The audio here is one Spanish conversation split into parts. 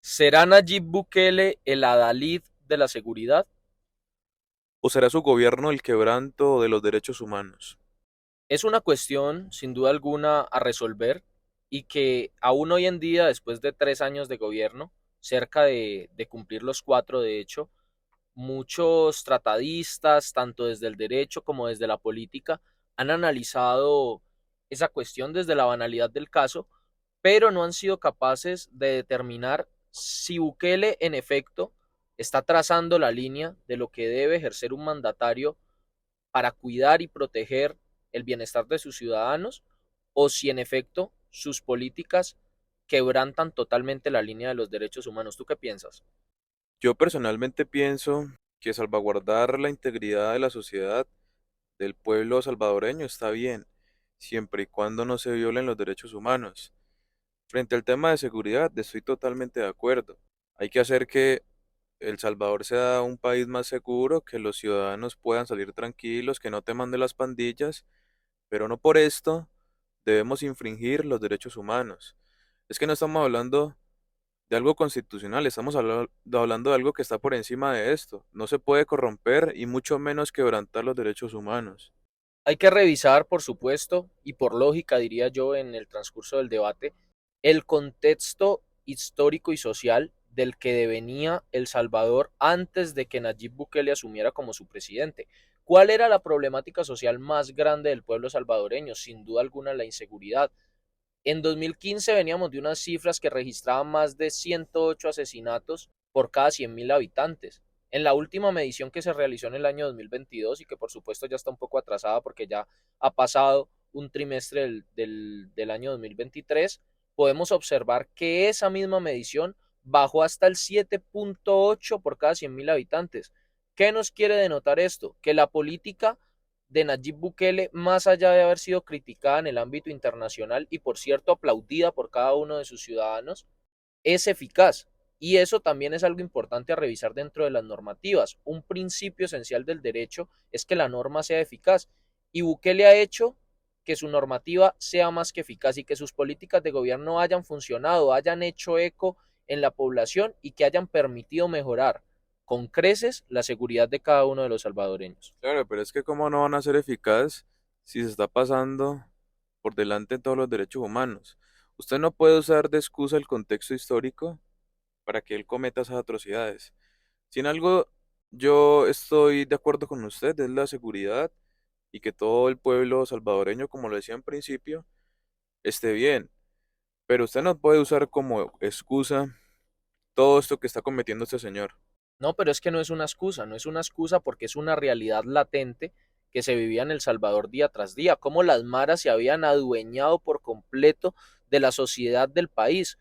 ¿Será Nayib Bukele el adalid de la seguridad? ¿O será su gobierno el quebranto de los derechos humanos? Es una cuestión, sin duda alguna, a resolver y que aún hoy en día, después de 3 años de gobierno, cerca de cumplir los cuatro, de hecho, muchos tratadistas, tanto desde el derecho como desde la política, han analizado esa cuestión desde la banalidad del caso, pero no han sido capaces de determinar si Bukele en efecto está trazando la línea de lo que debe ejercer un mandatario para cuidar y proteger el bienestar de sus ciudadanos, o si en efecto sus políticas quebrantan totalmente la línea de los derechos humanos. ¿Tú qué piensas? Yo personalmente pienso que salvaguardar la integridad de la sociedad, del pueblo salvadoreño, está bien, siempre y cuando no se violen los derechos humanos. Frente al tema de seguridad, estoy totalmente de acuerdo. Hay que hacer que El Salvador sea un país más seguro, que los ciudadanos puedan salir tranquilos, que no teman de las pandillas, pero no por esto debemos infringir los derechos humanos. Es que no estamos hablando de algo constitucional, estamos hablando de algo que está por encima de esto. No se puede corromper y mucho menos quebrantar los derechos humanos. Hay que revisar, por supuesto, y por lógica, diría yo, en el transcurso del debate, el contexto histórico y social del que devenía El Salvador antes de que Nayib Bukele asumiera como su presidente. ¿Cuál era la problemática social más grande del pueblo salvadoreño? Sin duda alguna, la inseguridad. En 2015 veníamos de unas cifras que registraban más de 108 asesinatos por cada 100.000 habitantes. En la última medición que se realizó en el año 2022 y que por supuesto ya está un poco atrasada porque ya ha pasado un trimestre del año 2023, podemos observar que esa misma medición bajó hasta el 7.8 por cada 100.000 habitantes. ¿Qué nos quiere denotar esto? Que la política de Nayib Bukele, más allá de haber sido criticada en el ámbito internacional y por cierto aplaudida por cada uno de sus ciudadanos, es eficaz. Y eso también es algo importante a revisar dentro de las normativas. Un principio esencial del derecho es que la norma sea eficaz. Y Bukele ha hecho que su normativa sea más que eficaz y que sus políticas de gobierno hayan funcionado, hayan hecho eco en la población y que hayan permitido mejorar con creces la seguridad de cada uno de los salvadoreños. Claro, pero es que cómo no van a ser eficaz si se está pasando por delante todos los derechos humanos. Usted no puede usar de excusa el contexto histórico para que él cometa esas atrocidades. Si en algo yo estoy de acuerdo con usted, es la seguridad y que todo el pueblo salvadoreño, como lo decía en principio, esté bien. Pero usted no puede usar como excusa todo esto que está cometiendo este señor. No, pero es que no es una excusa, no es una excusa porque es una realidad latente que se vivía en El Salvador día tras día, cómo las maras se habían adueñado por completo de la sociedad del país,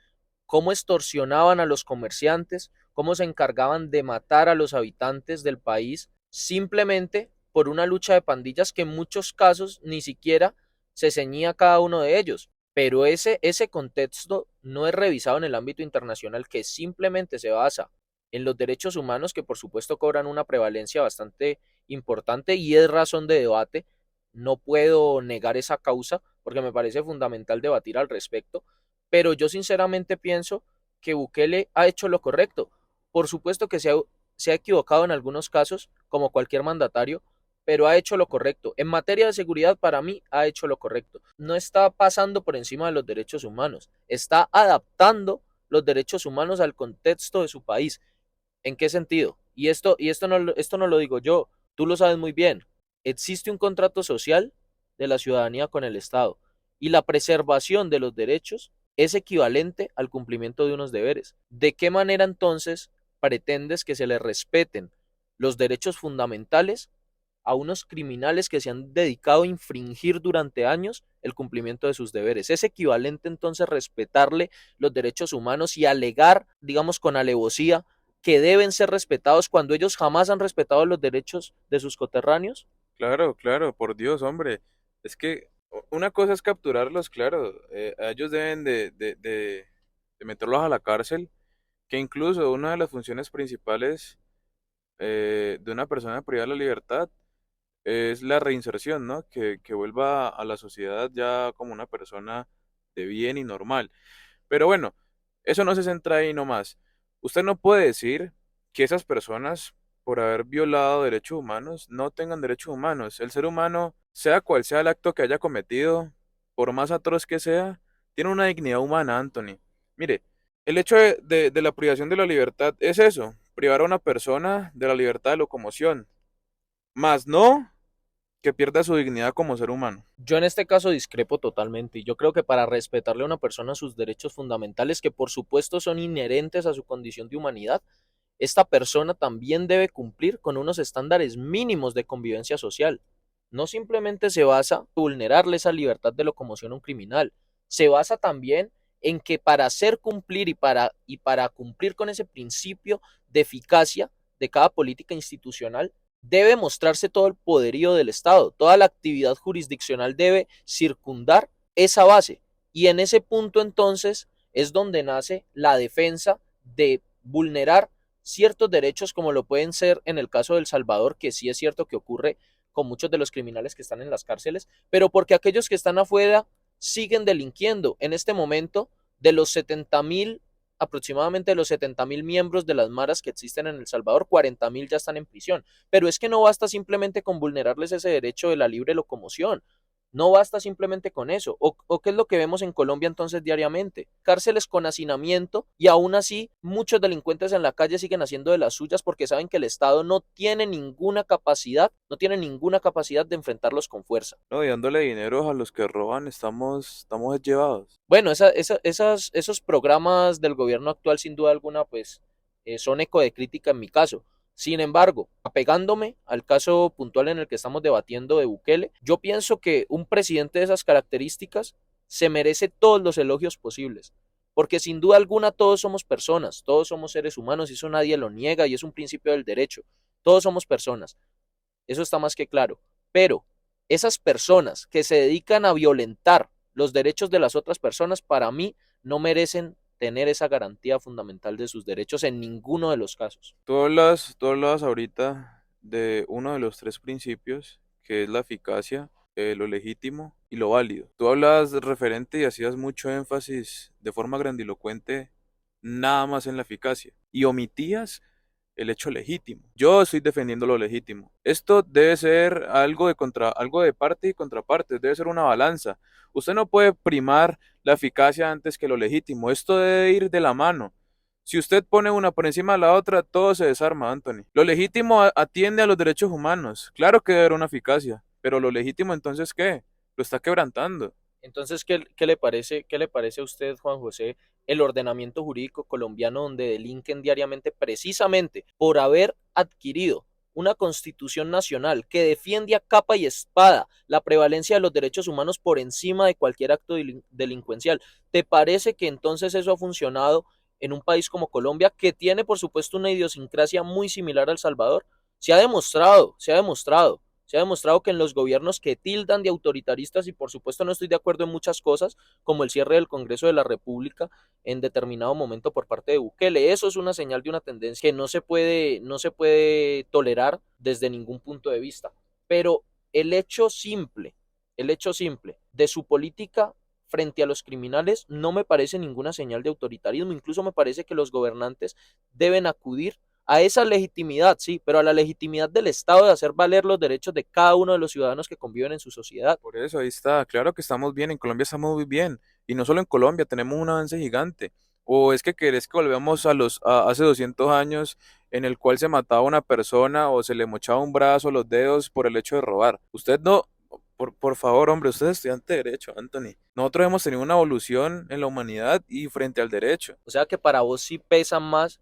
cómo extorsionaban a los comerciantes, cómo se encargaban de matar a los habitantes del país simplemente por una lucha de pandillas que en muchos casos ni siquiera se ceñía a cada uno de ellos. Pero ese contexto no es revisado en el ámbito internacional, que simplemente se basa en los derechos humanos, que por supuesto cobran una prevalencia bastante importante y es razón de debate. No puedo negar esa causa porque me parece fundamental debatir al respecto, pero yo sinceramente pienso que Bukele ha hecho lo correcto. Por supuesto que se ha equivocado en algunos casos, como cualquier mandatario, pero ha hecho lo correcto. En materia de seguridad, para mí, ha hecho lo correcto. No está pasando por encima de los derechos humanos, está adaptando los derechos humanos al contexto de su país. ¿En qué sentido? Esto no lo digo yo, tú lo sabes muy bien. Existe un contrato social de la ciudadanía con el Estado y la preservación de los derechos es equivalente al cumplimiento de unos deberes. ¿De qué manera entonces pretendes que se le respeten los derechos fundamentales a unos criminales que se han dedicado a infringir durante años el cumplimiento de sus deberes? ¿Es equivalente entonces respetarle los derechos humanos y alegar, digamos, con alevosía, que deben ser respetados cuando ellos jamás han respetado los derechos de sus coterráneos? Claro, claro, por Dios, hombre. Es que una cosa es capturarlos, claro. A ellos deben de meterlos a la cárcel, que incluso una de las funciones principales de una persona privada de la libertad es la reinserción, ¿no? Que vuelva a la sociedad ya como una persona de bien y normal. Pero bueno, eso no se centra ahí nomás. Usted no puede decir que esas personas, por haber violado derechos humanos, no tengan derechos humanos. El ser humano, sea cual sea el acto que haya cometido, por más atroz que sea, tiene una dignidad humana, Anthony. Mire, el hecho de la privación de la libertad es eso, privar a una persona de la libertad de locomoción, más no que pierda su dignidad como ser humano. Yo en este caso discrepo totalmente y yo creo que para respetarle a una persona sus derechos fundamentales, que por supuesto son inherentes a su condición de humanidad, esta persona también debe cumplir con unos estándares mínimos de convivencia social. No simplemente se basa en vulnerarle esa libertad de locomoción a un criminal, se basa también en que para hacer cumplir y para cumplir con ese principio de eficacia de cada política institucional, debe mostrarse todo el poderío del Estado, toda la actividad jurisdiccional debe circundar esa base. Y en ese punto entonces es donde nace la defensa de vulnerar ciertos derechos como lo pueden ser en el caso de El Salvador, que sí es cierto que ocurre con muchos de los criminales que están en las cárceles, pero porque aquellos que están afuera siguen delinquiendo. En este momento, de los 70,000, aproximadamente de los 70,000 miembros de las maras que existen en El Salvador, 40,000 ya están en prisión. Pero es que no basta simplemente con vulnerarles ese derecho de la libre locomoción. No basta simplemente con eso. ¿O qué es lo que vemos en Colombia entonces diariamente? Cárceles con hacinamiento y aún así muchos delincuentes en la calle siguen haciendo de las suyas porque saben que el Estado no tiene ninguna capacidad de enfrentarlos con fuerza. No, y dándole dinero a los que roban, estamos llevados. Bueno, esos programas del gobierno actual sin duda alguna pues son eco de crítica en mi caso. Sin embargo, apegándome al caso puntual en el que estamos debatiendo de Bukele, yo pienso que un presidente de esas características se merece todos los elogios posibles, porque sin duda alguna todos somos personas, todos somos seres humanos y eso nadie lo niega y es un principio del derecho. Todos somos personas, eso está más que claro. Pero esas personas que se dedican a violentar los derechos de las otras personas, para mí, no merecen tener esa garantía fundamental de sus derechos en ninguno de los casos. Tú hablas ahorita de uno de los tres principios, que es la eficacia, lo legítimo y lo válido. Tú hablas referente y hacías mucho énfasis de forma grandilocuente nada más en la eficacia y omitías el hecho legítimo. Yo estoy defendiendo lo legítimo. Esto debe ser algo de parte y contraparte, debe ser una balanza. Usted no puede primar la eficacia antes que lo legítimo. Esto debe ir de la mano. Si usted pone una por encima de la otra, todo se desarma, Anthony. Lo legítimo atiende a los derechos humanos. Claro que debe haber una eficacia, pero lo legítimo entonces, ¿qué? Lo está quebrantando. Entonces, ¿qué le parece a usted, Juan José, el ordenamiento jurídico colombiano donde delinquen diariamente precisamente por haber adquirido una constitución nacional que defiende a capa y espada la prevalencia de los derechos humanos por encima de cualquier acto delincuencial? ¿Te parece que entonces eso ha funcionado en un país como Colombia, que tiene por supuesto una idiosincrasia muy similar a El Salvador? Se ha demostrado que en los gobiernos que tildan de autoritaristas, y por supuesto no estoy de acuerdo en muchas cosas, como el cierre del Congreso de la República en determinado momento por parte de Bukele, eso es una señal de una tendencia que no se puede tolerar desde ningún punto de vista. Pero el hecho simple, el hecho simple de su política frente a los criminales no me parece ninguna señal de autoritarismo, incluso me parece que los gobernantes deben acudir a esa legitimidad, sí, pero a la legitimidad del Estado de hacer valer los derechos de cada uno de los ciudadanos que conviven en su sociedad. Por eso, ahí está. Claro que estamos bien, en Colombia estamos muy bien. Y no solo en Colombia, tenemos un avance gigante. ¿O es que querés que volvamos hace 200 años en el cual se mataba a una persona o se le mochaba un brazo, los dedos por el hecho de robar? Usted no, por favor, hombre, usted es estudiante de Derecho, Anthony. Nosotros hemos tenido una evolución en la humanidad y frente al derecho. O sea que para vos sí pesan más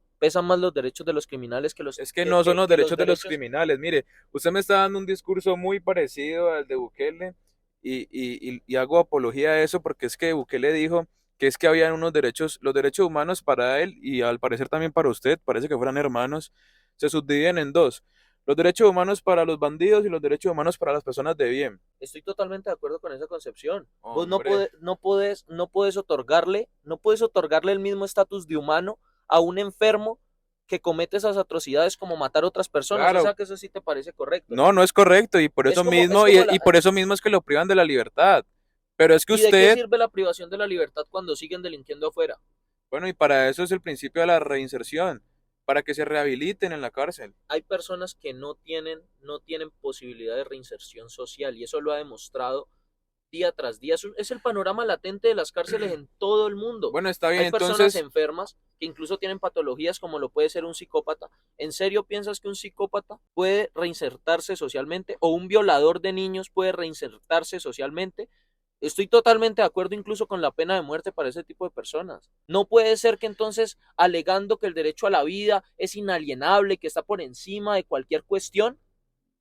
los derechos de los criminales que los, Es que que, no son que, los que los derechos de los derechos. criminales. Mire, usted me está dando un discurso muy parecido al de Bukele y hago apología a eso porque es que Bukele dijo que es que habían unos derechos, los derechos humanos para él y al parecer también para usted, parece que fueran hermanos, se subdividen en dos. Los derechos humanos para los bandidos y los derechos humanos para las personas de bien. Estoy totalmente de acuerdo con esa concepción. Vos no Hombre, puedes, no puedes otorgarle el mismo estatus de humano a un enfermo que comete esas atrocidades como matar a otras personas. O claro, sea que eso sí te parece correcto, no, ¿no? no es correcto y por Es eso como, es mismo como y la, por eso mismo es que lo privan de la libertad. Pero es que ¿Y de qué usted sirve la privación de la libertad cuando siguen delinquiendo afuera? Bueno, y para eso es el principio de la reinserción, para que se rehabiliten en la cárcel. Hay personas que no tienen posibilidad de reinserción social y eso lo ha demostrado día tras día. Es el panorama latente de las cárceles en todo el mundo. Bueno, está bien, Hay personas entonces, enfermas que incluso tienen patologías como lo puede ser un psicópata. ¿En serio piensas que un psicópata puede reinsertarse socialmente o un violador de niños puede reinsertarse socialmente? Estoy totalmente de acuerdo incluso con la pena de muerte para ese tipo de personas. No puede ser que entonces, alegando que el derecho a la vida es inalienable, que está por encima de cualquier cuestión,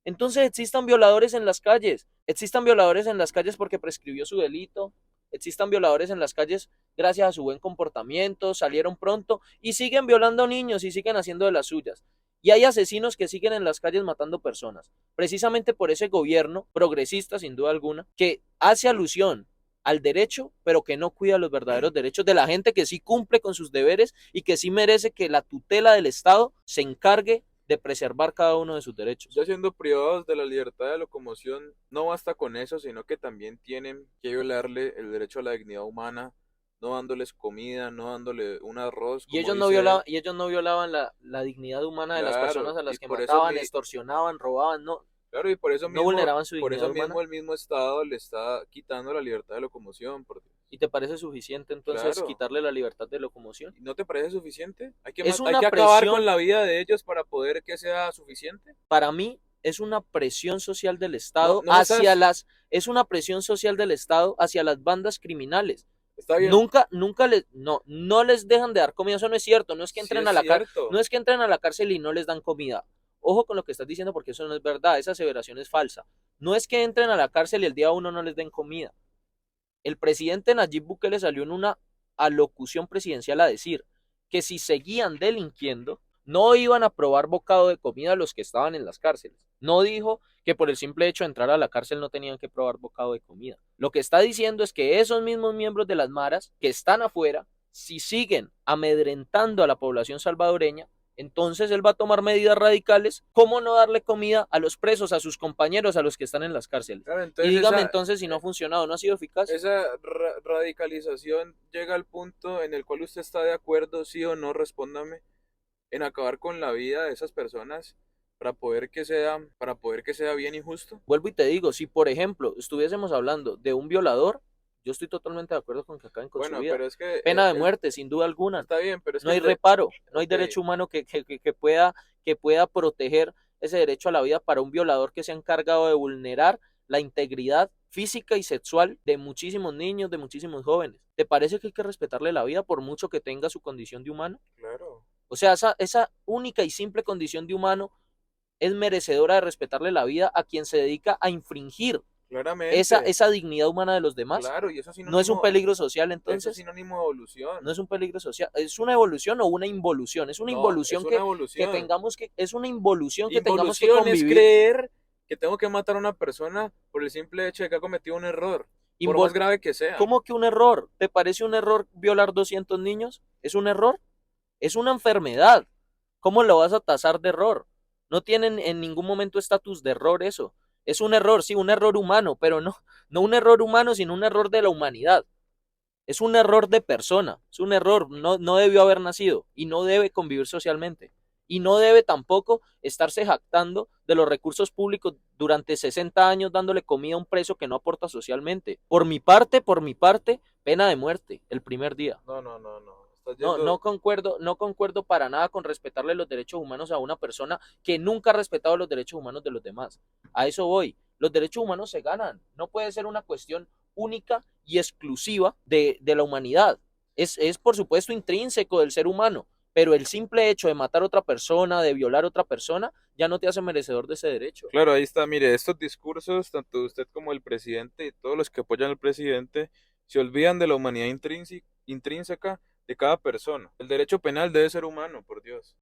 entonces existan violadores en las calles. Existan violadores en las calles porque prescribió su delito. Existan violadores en las calles gracias a su buen comportamiento, salieron pronto y siguen violando niños y siguen haciendo de las suyas. Y hay asesinos que siguen en las calles matando personas. Precisamente por ese gobierno progresista, sin duda alguna, que hace alusión al derecho, pero que no cuida los verdaderos derechos de la gente que sí cumple con sus deberes y que sí merece que la tutela del Estado se encargue de preservar cada uno de sus derechos. ya siendo privados de la libertad de locomoción, no basta con eso, sino que también tienen que violarle el derecho a la dignidad humana, no dándoles comida, no dándole un arroz, como dice él. Y ellos no violaban la dignidad humana de las personas Claro, a y las que por eso mataban, extorsionaban, robaban, no, claro, y no vulneraban su por dignidad eso humana. mismo el mismo Estado le está quitando la libertad de locomoción, porque, ¿Y te parece suficiente entonces claro, quitarle la libertad de locomoción? ¿no te parece suficiente? Es Hay una que acabar con presión, la vida de ellos para poder que sea suficiente. para mí, es una presión social del No, Estado no me estás, es una presión social del Estado hacia las bandas criminales. está bien, No les dejan de dar comida, eso no es cierto, no es que sí entren es a la cárcel, no cierto. es que entren a la cárcel y no les dan comida. Ojo con lo que estás diciendo porque eso no es verdad, esa aseveración es falsa. No es que entren a la cárcel y el día uno no les den comida. El presidente Nayib Bukele salió en una alocución presidencial a decir que si seguían delinquiendo, no iban a probar bocado de comida a los que estaban en las cárceles. No dijo que por el simple hecho de entrar a la cárcel no tenían que probar bocado de comida. Lo que está diciendo es que esos mismos miembros de las maras que están afuera, si siguen amedrentando a la población salvadoreña, entonces él va a tomar medidas radicales, ¿cómo no darle comida a los presos, a sus compañeros, a los que están en las cárceles? Claro, Y entonces dígame entonces si no ha funcionado, no ha sido eficaz. esa radicalización llega al punto en el cual usted está de acuerdo, sí o no, respóndame, en acabar con la vida de esas personas para poder que sea bien y justo. Vuelvo y te digo, si por ejemplo estuviésemos hablando de un violador, yo estoy totalmente de acuerdo con que acaben con su Bueno, vida. pero es que Pena de muerte, sin duda alguna. está bien, pero es No que hay reparo, no hay ok, derecho humano que pueda proteger ese derecho a la vida para un violador que se ha encargado de vulnerar la integridad física y sexual de muchísimos niños, de muchísimos jóvenes. ¿Te parece que hay que respetarle la vida por mucho que tenga su condición de humano? claro, O sea, esa única y simple condición de humano es merecedora de respetarle la vida a quien se dedica a infringir claramente, esa dignidad humana de los demás. claro, y ¿No es un peligro social eso es entonces? sinónimo de evolución. No es un peligro social, es una evolución o una involución, es una No, es involución una evolución. es una involución que tengamos que Involución es convivir. creer que tengo que matar a una persona por el simple hecho de que ha cometido un error, por más Invol grave que sea. ¿Cómo que un error? ¿Te parece un error violar 200 niños? ¿Es un error? Es una enfermedad. ¿Cómo lo vas a tasar de error? No tienen en ningún momento estatus de error eso. Es un error, sí, un error humano, pero no un error humano, sino un error de la humanidad. Es un error de persona, es un error, no debió haber nacido y no debe convivir socialmente. Y no debe tampoco estarse jactando de los recursos públicos durante 60 años dándole comida a un preso que no aporta socialmente. Por mi parte, pena de muerte el primer día. No, no, no, no. Estás No yendo. concuerdo, no concuerdo para nada con respetarle los derechos humanos a una persona que nunca ha respetado los derechos humanos de los demás. A eso voy. Los derechos humanos se ganan. No puede ser una cuestión única y exclusiva de la humanidad. Por supuesto, intrínseco del ser humano, pero el simple hecho de matar a otra persona, de violar a otra persona, ya no te hace merecedor de ese derecho. Claro, ahí está. Mire, estos discursos, tanto usted como el presidente y todos los que apoyan al presidente, se olvidan de la humanidad intrínseca de cada persona. El derecho penal debe ser humano, por Dios.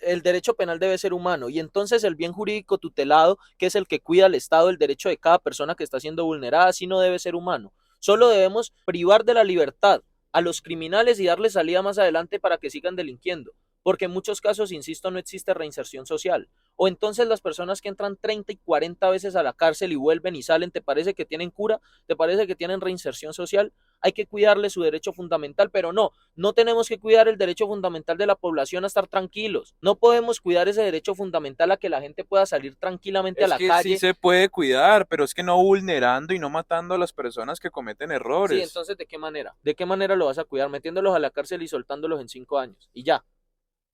El derecho penal debe ser humano y entonces el bien jurídico tutelado, que es el que cuida al Estado, el derecho de cada persona que está siendo vulnerada, sí no debe ser humano. Solo debemos privar de la libertad a los criminales y darles salida más adelante para que sigan delinquiendo. porque en muchos casos, insisto, no existe reinserción social. O entonces las personas que entran 30 y 40 veces a la cárcel y vuelven y salen, ¿te parece que tienen cura? ¿Te parece que tienen reinserción social? Hay que cuidarle su derecho fundamental, pero no tenemos que cuidar el derecho fundamental de la población a estar tranquilos. No podemos cuidar ese derecho fundamental a que la gente pueda salir tranquilamente a Es la que sí calle. se puede cuidar, pero es que no vulnerando y no matando a las personas que cometen Sí, errores. entonces, ¿de qué manera? ¿De qué manera lo vas a cuidar? Metiéndolos a la cárcel y soltándolos en 5 años. Y ya,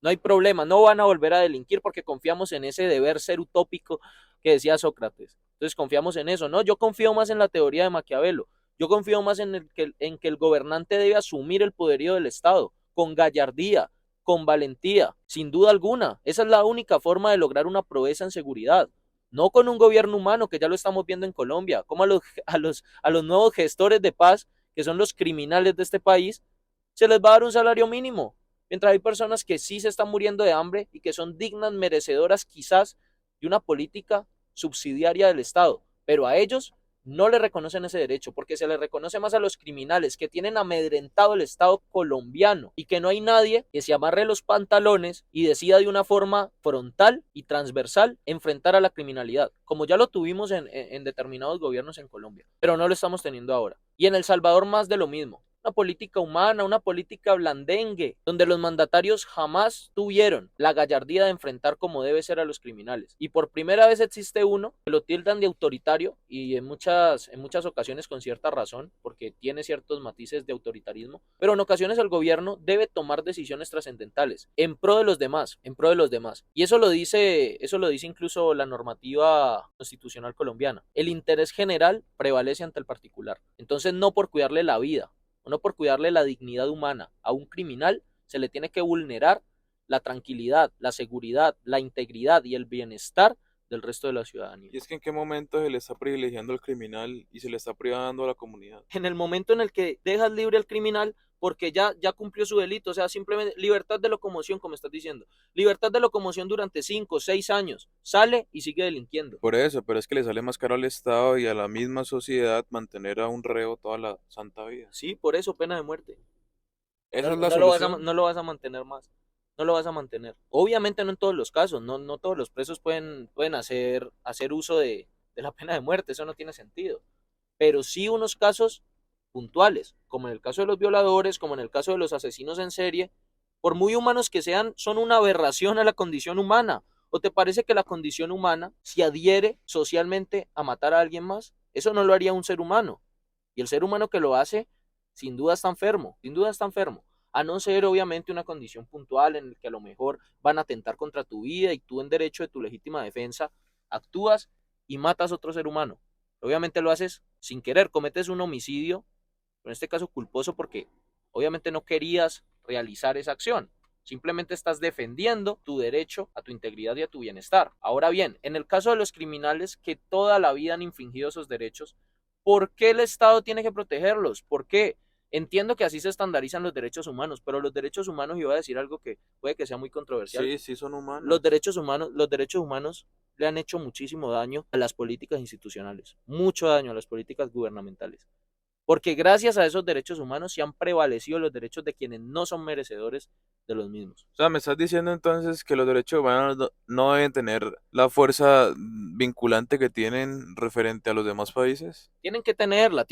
no hay problema, no van a volver a delinquir porque confiamos en ese deber ser utópico que decía Sócrates. Entonces confiamos en eso, ¿no? Yo confío más en la teoría de Maquiavelo. Yo confío más en que el gobernante debe asumir el poderío del Estado con gallardía, con valentía, sin duda alguna. Esa es la única forma de lograr una proeza en seguridad. No con un gobierno humano, que ya lo estamos viendo en Colombia, como a los nuevos gestores de paz, que son los criminales de este país, se les va a dar un salario mínimo, mientras hay personas que sí se están muriendo de hambre y que son dignas, merecedoras quizás de una política subsidiaria del Estado, pero a ellos no le reconocen ese derecho, porque se le reconoce más a los criminales que tienen amedrentado el Estado colombiano y que no hay nadie que se amarre los pantalones y decida de una forma frontal y transversal enfrentar a la criminalidad, como ya lo tuvimos en determinados gobiernos en Colombia, pero no lo estamos teniendo ahora. Y en El Salvador más de lo mismo, una política humana, una política blandengue, donde los mandatarios jamás tuvieron la gallardía de enfrentar como debe ser a los criminales. Y por primera vez existe uno que lo tildan de autoritario y en muchas ocasiones con cierta razón, porque tiene ciertos matices de autoritarismo, pero en ocasiones el gobierno debe tomar decisiones trascendentales en pro de los demás, en pro de los demás. Y eso lo dice incluso la normativa constitucional colombiana. El interés general prevalece ante el particular. Entonces, no por cuidarle la vida, o no por cuidarle la dignidad humana a un criminal, se le tiene que vulnerar la tranquilidad, la seguridad, la integridad y el bienestar del resto de la ciudadanía. Y es que en qué momento se le está privilegiando al criminal y se le está privando a la comunidad. En el momento en el que dejas libre al criminal porque ya cumplió su delito, o sea, simplemente libertad de locomoción, como estás diciendo, libertad de locomoción durante 5 o 6 años, sale y sigue delinquiendo. Por eso, pero es que le sale más caro al Estado y a la misma sociedad mantener a un reo toda la santa vida. Sí, por eso pena de muerte. Esa es la solución. No lo vas a mantener más. No lo vas a mantener. Obviamente no en todos los casos, no todos los presos pueden hacer uso de la pena de muerte, eso no tiene sentido. Pero sí unos casos puntuales, como en el caso de los violadores, como en el caso de los asesinos en serie, por muy humanos que sean, son una aberración a la condición humana. ¿O te parece que la condición humana se adhiere socialmente a matar a alguien más? Eso no lo haría un ser humano. Y el ser humano que lo hace, sin duda está enfermo, sin duda está enfermo. A no ser obviamente una condición puntual en la que a lo mejor van a atentar contra tu vida y tú en derecho de tu legítima defensa actúas y matas a otro ser humano. Obviamente lo haces sin querer, cometes un homicidio, en este caso culposo porque obviamente no querías realizar esa acción. Simplemente estás defendiendo tu derecho a tu integridad y a tu bienestar. Ahora bien, en el caso de los criminales que toda la vida han infringido esos derechos, ¿por qué el Estado tiene que protegerlos? ¿Por qué? Entiendo que así se estandarizan los derechos humanos, pero los derechos humanos, y voy a decir algo que puede que sea muy controversial, Sí, sí son humanos. los derechos humanos le han hecho muchísimo daño a las políticas institucionales, mucho daño a las políticas gubernamentales. Porque gracias a esos derechos humanos se han prevalecido los derechos de quienes no son merecedores de los mismos. O sea, me estás diciendo entonces que los derechos humanos no deben tener la fuerza vinculante que tienen referente a los demás países. Tienen que tenerla,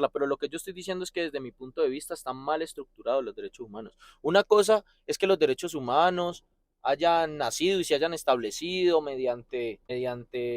pero lo que yo estoy diciendo es que desde mi punto de vista están mal estructurados los derechos humanos. Una cosa es que los derechos humanos hayan nacido y se hayan establecido mediante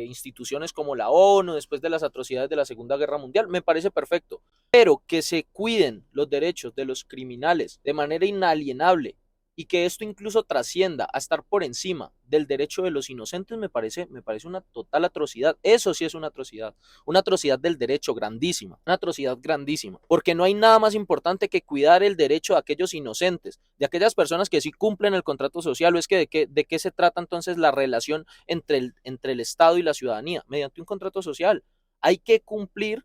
instituciones como la ONU después de las atrocidades de la Segunda Guerra Mundial, me parece perfecto, pero que se cuiden los derechos de los criminales de manera inalienable y que esto incluso trascienda a estar por encima del derecho de los inocentes me parece una total atrocidad. Eso sí es una atrocidad del derecho grandísima, una atrocidad grandísima, porque no hay nada más importante que cuidar el derecho de aquellos inocentes, de aquellas personas que sí cumplen el contrato social. O es que de qué se trata entonces la relación entre el Estado y la ciudadanía, mediante un contrato social. hay que cumplir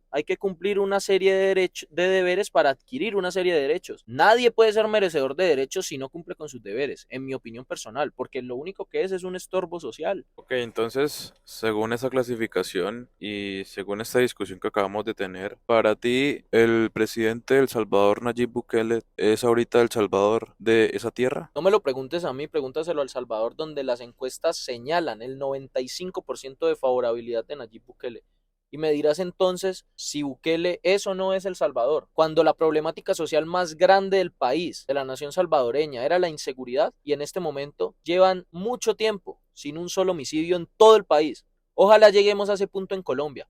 una serie de deberes para adquirir una serie de derechos. Nadie puede ser merecedor de derechos si no cumple con sus deberes, en mi opinión personal, porque lo único que es un estorbo social. Ok, entonces, según esa clasificación y según esta discusión que acabamos de tener, para ti, ¿el presidente de El Salvador, Nayib Bukele, es ahorita el Salvador de esa tierra? No me lo preguntes a mí, pregúntaselo a El Salvador, donde las encuestas señalan el 95% de favorabilidad de Nayib Bukele. Y me dirás entonces si Bukele es o no es El Salvador, cuando la problemática social más grande del país, de la nación salvadoreña, era la inseguridad, y en este momento llevan mucho tiempo sin un solo homicidio en todo el país. Ojalá lleguemos a ese punto en Colombia,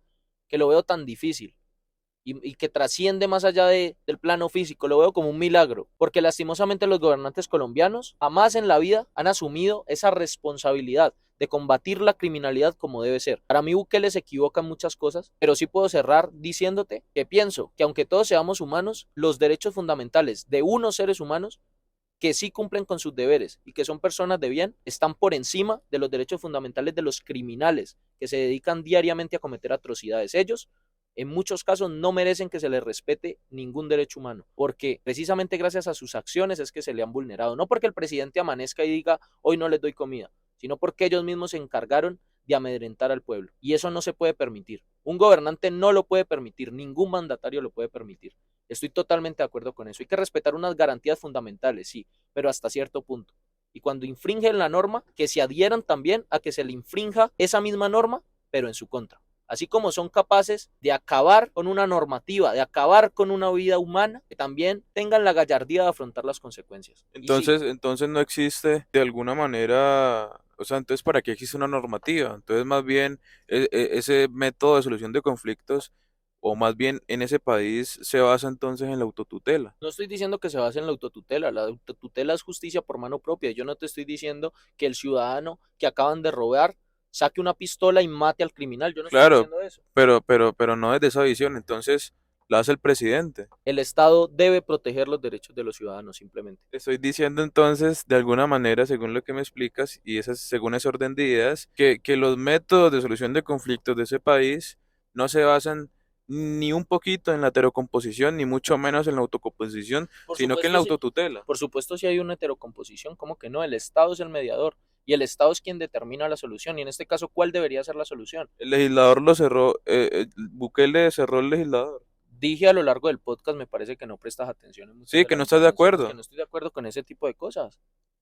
que lo veo tan difícil y que trasciende más allá del plano físico. Lo veo como un milagro, porque lastimosamente los gobernantes colombianos jamás en la vida han asumido esa responsabilidad de combatir la criminalidad como debe ser. Para mí Bukele se equivoca en muchas cosas, pero sí puedo cerrar diciéndote que pienso que aunque todos seamos humanos, los derechos fundamentales de unos seres humanos que sí cumplen con sus deberes y que son personas de bien, están por encima de los derechos fundamentales de los criminales que se dedican diariamente a cometer atrocidades. Ellos, en muchos casos, no merecen que se les respete ningún derecho humano, porque precisamente gracias a sus acciones es que se le han vulnerado. No porque el presidente amanezca y diga, hoy no les doy comida, sino porque ellos mismos se encargaron de amedrentar al pueblo. Y eso no se puede permitir. Un gobernante no lo puede permitir, ningún mandatario lo puede permitir. Estoy totalmente de acuerdo con eso. Hay que respetar unas garantías fundamentales, sí, pero hasta cierto punto. Y cuando infringen la norma, que se adhieran también a que se le infrinja esa misma norma, pero en su contra. Así como son capaces de acabar con una normativa, de acabar con una vida humana, que también tengan la gallardía de afrontar las consecuencias. Y sí, Entonces no existe de alguna manera, o sea, entonces ¿para qué existe una normativa? Entonces más bien ese método de solución de conflictos, o más bien en ese país se basa entonces en la autotutela. no estoy diciendo que se base en la autotutela es justicia por mano propia. Yo no te estoy diciendo que el ciudadano que acaban de robar saque una pistola y mate al criminal. Yo no estoy Claro, diciendo eso. pero no desde esa visión, entonces la hace el presidente. El Estado debe proteger los derechos de los ciudadanos, simplemente. Estoy diciendo entonces, de alguna manera, según lo que me explicas, y según ese orden de ideas, que los métodos de solución de conflictos de ese país no se basan ni un poquito en la heterocomposición, ni mucho menos en la autocomposición, Por sino que en la supuesto, sí, autotutela. por supuesto, si hay una heterocomposición, ¿cómo que no? El Estado es el mediador y el Estado es quien determina la solución. Y en este caso, ¿cuál debería ser la solución? El legislador lo cerró, Bukele cerró el legislador. Dije a lo largo del podcast, me parece que no prestas atención en muchas Sí, de que no las estás de intervenciones, que acuerdo. no estoy de acuerdo con ese tipo de cosas.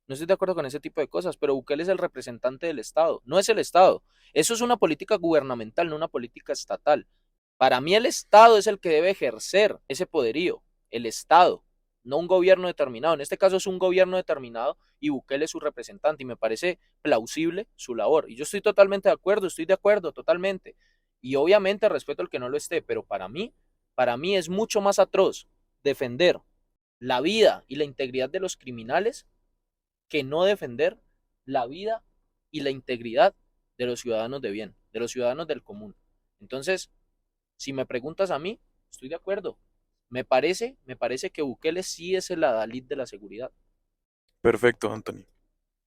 No estoy de acuerdo con ese tipo de cosas, pero Bukele es el representante del Estado, no es el Estado. Eso es una política gubernamental, no una política estatal. Para mí el Estado es el que debe ejercer ese poderío, el Estado, no un gobierno determinado. En este caso es un gobierno determinado y Bukele es su representante y me parece plausible su labor. Y yo estoy totalmente de acuerdo, estoy de acuerdo totalmente. Y obviamente respeto al que no lo esté, pero para mí es mucho más atroz defender la vida y la integridad de los criminales que no defender la vida y la integridad de los ciudadanos de bien, de los ciudadanos del común. Entonces, si me preguntas a mí, estoy de acuerdo. Me parece que Bukele sí es el adalid de la seguridad. Perfecto, Anthony.